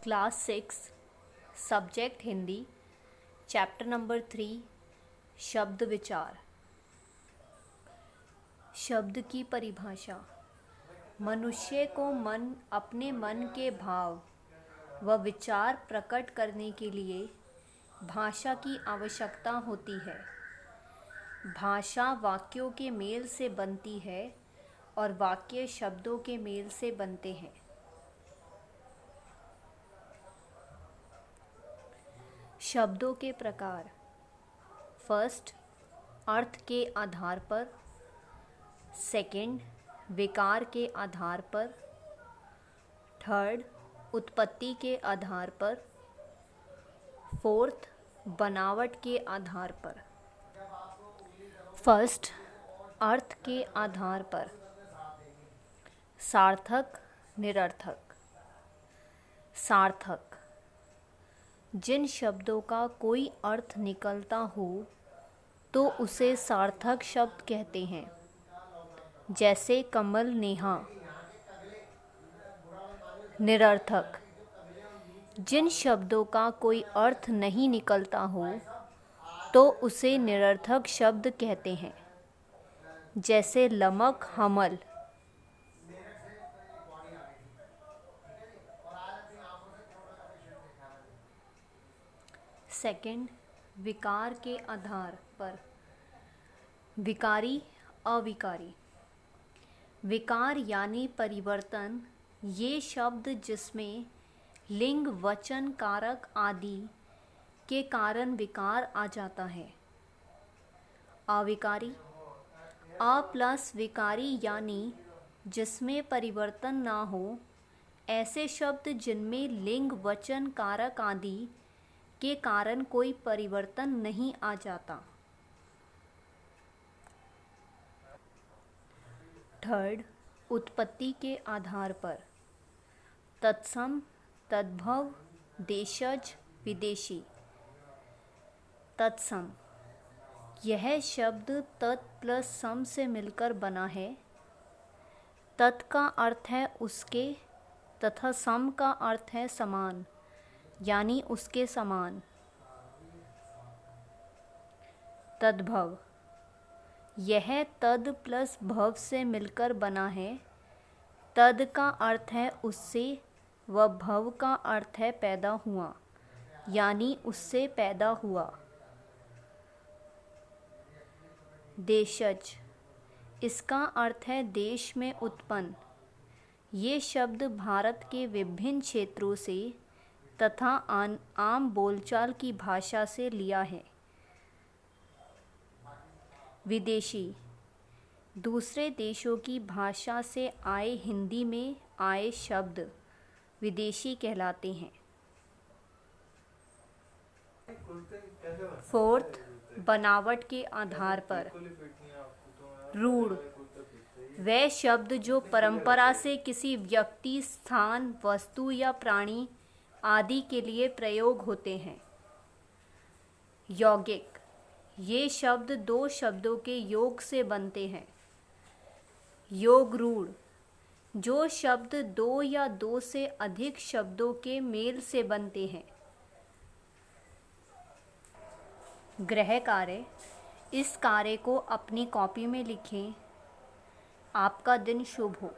Class 6 subject Hindi chapter number 3 शब्द विचार। शब्द की परिभाषा। मनुष्य को अपने मन के भाव व विचार प्रकट करने के लिए भाषा की आवश्यकता होती है। भाषा वाक्यों के मेल से बनती है और वाक्य शब्दों के मेल से बनते हैं। शब्दों के प्रकार। फर्स्ट, अर्थ के आधार पर। सेकंड, विकार के आधार पर। थर्ड, उत्पत्ति के आधार पर। फोर्थ, बनावट के आधार पर। फर्स्ट, अर्थ के आधार पर। सार्थक, निरर्थक। सार्थक, जिन शब्दों का कोई अर्थ निकलता हो तो उसे सार्थक शब्द कहते हैं, जैसे कमल नेहा। निरर्थक, जिन शब्दों का कोई अर्थ नहीं निकलता हो तो उसे निरर्थक शब्द कहते हैं, जैसे लमक, हमल। सेकंड, विकार के आधार पर। विकारी, अविकारी। विकार यानी परिवर्तन, ये शब्द जिसमें लिंग, वचन, कारक आदि के कारण विकार आ जाता है। अविकारी, अ प्लस विकारी यानी जिसमें परिवर्तन ना हो, ऐसे शब्द जिनमें लिंग, वचन, कारक आदि के कारण कोई परिवर्तन नहीं आ जाता। थर्ड, उत्पत्ति के आधार पर। तत्सम, तद्भव, देशज, विदेशी। तत्सम, यह शब्द तत् प्लस सम से मिलकर बना है। तत् का अर्थ है उसके तथा सम का अर्थ है समान, यानी उसके समान। तद्भव, यह तद प्लस भव से मिलकर बना है। तद का अर्थ है उससे व भव का अर्थ है पैदा हुआ, यानी उससे पैदा हुआ। देशज, इसका अर्थ है देश में उत्पन्न। ये शब्द भारत के विभिन्न क्षेत्रों से तथा आम बोलचाल की भाषा से लिया है। विदेशी, दूसरे देशों की भाषा से आए हिंदी में आए शब्द विदेशी कहलाते हैं। फोर्थ, बनावट के आधार पर। रूढ़, वह शब्द जो परंपरा से किसी व्यक्ति, स्थान, वस्तु या प्राणी आदि के लिए प्रयोग होते हैं। यौगिक, ये शब्द दो शब्दों के योग से बनते हैं। योग रूढ़, जो शब्द दो या दो से अधिक शब्दों के मेल से बनते हैं। गृह कार्य, इस कार्य को अपनी कॉपी में लिखें। आपका दिन शुभ हो।